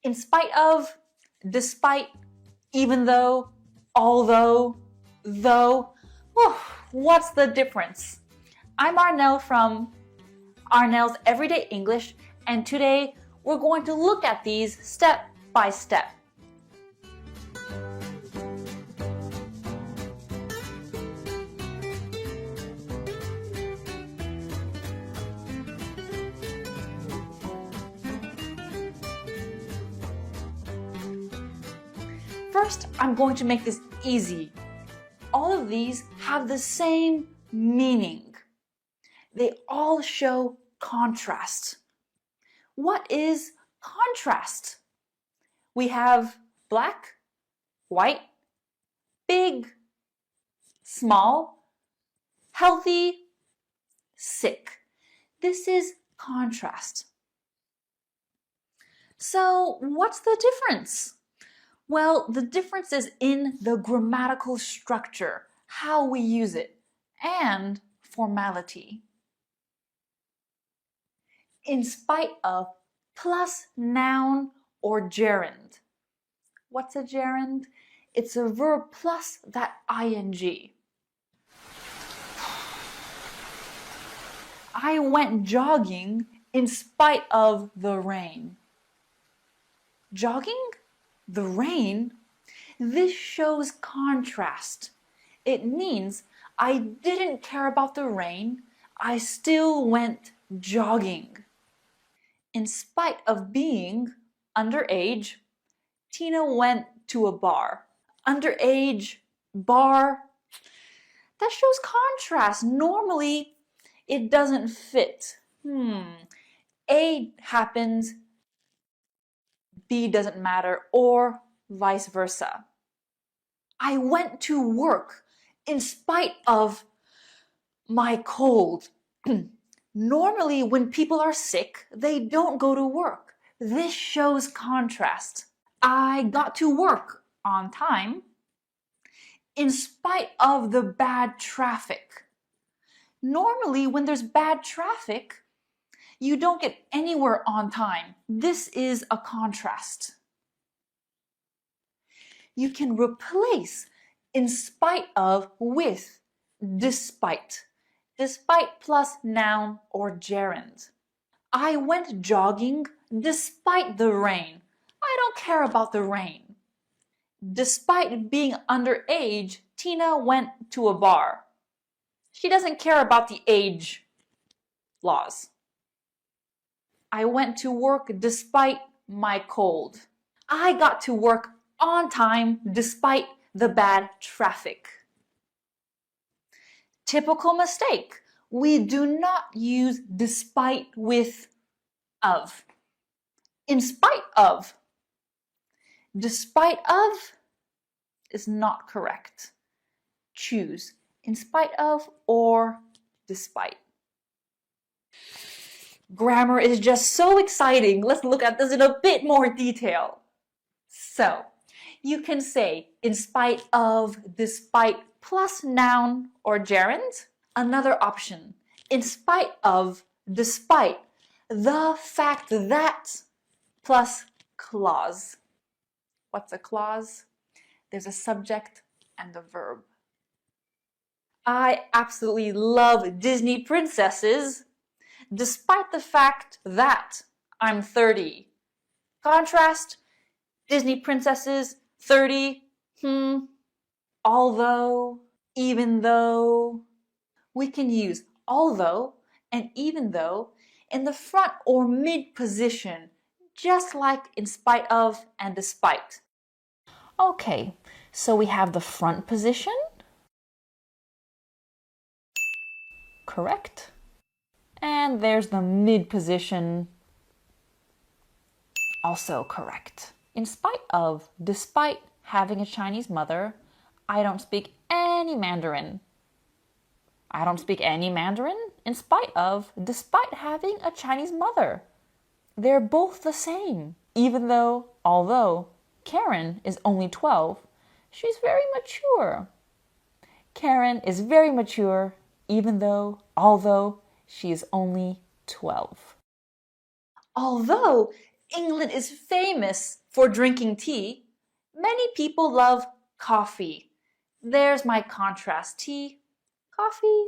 In spite of, despite, even though, although, though. Whew, what's the difference? I'm Arnell from Arnell's Everyday English, and today we're going to look at these step by step. First, I'm going to make this easy. All of these have the same meaning. They all show contrast. What is contrast? We have black, white, big, small, healthy, sick. This is contrast. So, what's the difference? Well, the difference is in the grammatical structure, how we use it, and formality. In spite of plus noun or gerund. What's a gerund? It's a verb plus that ing. I went jogging in spite of the rain. Jogging? The rain? This shows contrast. It means I didn't care about the rain. I still went jogging. In spite of being underage, Tina went to a bar. Underage, bar, that shows contrast. Normally, it doesn't fit. A happens, B doesn't matter, or vice versa. I went to work in spite of my cold. Normally, when people are sick, they don't go to work. This shows contrast. I got to work on time in spite of the bad traffic. Normally, when there's bad traffic, you don't get anywhere on time. This is a contrast. You can replace in spite of with despite. Despite plus noun or gerund. I went jogging despite the rain. I don't care about the rain. Despite being underage, Tina went to a bar. She doesn't care about the age laws. I went to work despite my cold. I got to work on time despite the bad traffic. Typical mistake. We do not use despite with of. In spite of. Despite of is not correct. Choose in spite of or despite. Grammar is just so exciting. Let's look at this in a bit more detail. So, you can say in spite of, despite, plus noun or gerund. Another option, in spite of, despite, the fact that, plus clause. What's a clause? There's a subject and a verb. I absolutely love Disney princesses, despite the fact that I'm 30. Contrast, Disney princesses, 30, although, even though. We can use although and even though in the front or mid position, just like in spite of and despite. Okay, so we have the front position. Correct. And there's the mid position. Also correct. In spite of, despite having a Chinese mother, I don't speak any Mandarin. I don't speak any Mandarin in spite of, despite having a Chinese mother. They're both the same. Even though, although, Karen is only 12, she's very mature. Karen is very mature, even though, although, she is only 12. Although England is famous for drinking tea. Many people love coffee. There's my contrast. Tea, coffee.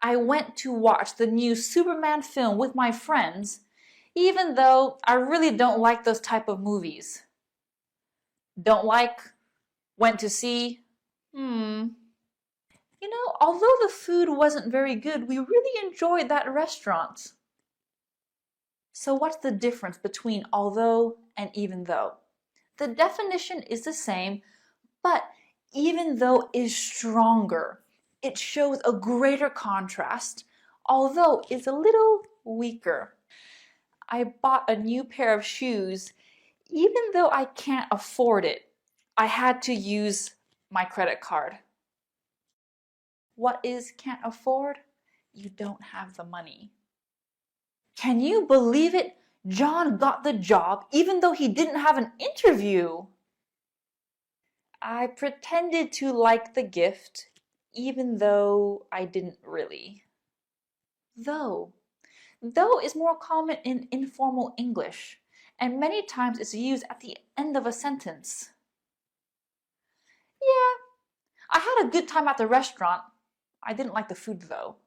I went to watch the new Superman film with my friends, even though I really don't like those type of movies. Don't like, went to see. You know, although the food wasn't very good, we really enjoyed that restaurant. So what's the difference between although and even though? The definition is the same, but even though is stronger. It shows a greater contrast, although is a little weaker. I bought a new pair of shoes, even though I can't afford it. I had to use my credit card. What is can't afford? You don't have the money. Can you believe it? John got the job even though he didn't have an interview. I pretended to like the gift even though I didn't really. Though. Though is more common in informal English, and many times it's used at the end of a sentence. Yeah, I had a good time at the restaurant. I didn't like the food though.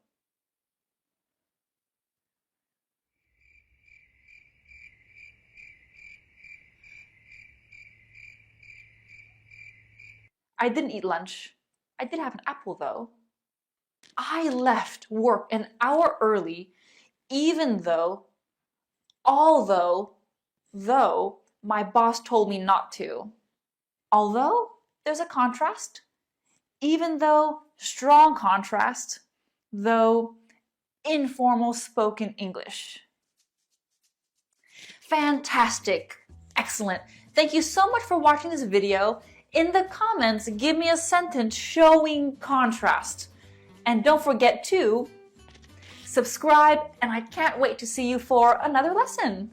I didn't eat lunch. I did have an apple though. I left work an hour early, even though, although, though my boss told me not to. Although there's a contrast, even though strong contrast, though informal spoken English. Fantastic, excellent. Thank you so much for watching this video. In the comments, give me a sentence showing contrast. And don't forget to subscribe, and I can't wait to see you for another lesson.